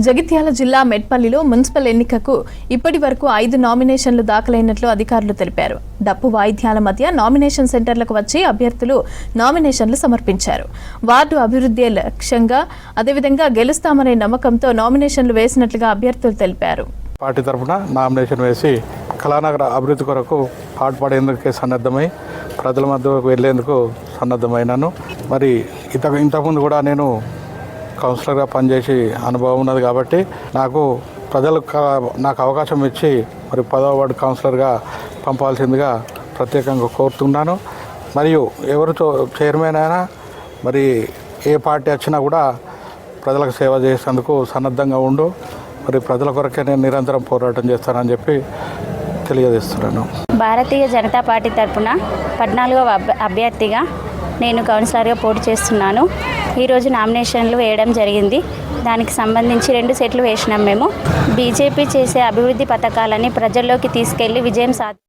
జగిత్యాల జిల్లా మెట్పల్లిలో మున్సిపల్ ఎన్నికకు ఇప్పటి వరకు 5 నామినేషన్లు దాఖలైనట్లు అధికారులు తెలిపారు. డప్పు వాయిద్యాల మధ్య నామినేషన్ సెంటర్లకు వచ్చి అభ్యర్థులు నామినేషన్లు సమర్పించారు. వార్డు అభివృద్ధి లక్ష్యంగా అదేవిధంగా గెలుస్తామనే నమ్మకంతో నామినేషన్లు వేసినట్లుగా అభ్యర్థులు తెలిపారు. పార్టీ తరఫున నామినేషన్ వేసి కళానగర అభివృద్ధి కొరకు పాటుపడేందుకు సన్నద్ధమై ప్రజల మధ్యకు వెళ్లేందుకు సన్నద్ధమైనాను. మరి ఇంతకుముందు కూడా నేను కౌన్సిలర్గా పనిచేసి అనుభవం ఉన్నది కాబట్టి నాకు అవకాశం ఇచ్చి మరి 10వ వార్డు కౌన్సిలర్గా పంపాల్సిందిగా ప్రత్యేకంగా కోరుతున్నాను. మరియు ఎవరు చైర్మన్ అయినా మరి ఏ పార్టీ వచ్చినా కూడా ప్రజలకు సేవ చేసేందుకు సన్నద్ధంగా ఉండు. మరి ప్రజల కొరకే నేను నిరంతరం పోరాటం చేస్తానని చెప్పి తెలియజేస్తున్నాను. భారతీయ జనతా పార్టీ తరఫున 14వ అభ్యర్థిగా నేను కౌన్సిలర్గా పోటీ చేస్తున్నాను. ఈరోజు నామినేషన్లు వేయడం జరిగింది. దానికి సంబంధించి 2 సెట్లు వేసినాం. మేము బీజేపీ చేసే అభివృద్ధి పథకాలని ప్రజల్లోకి తీసుకెళ్లి విజయం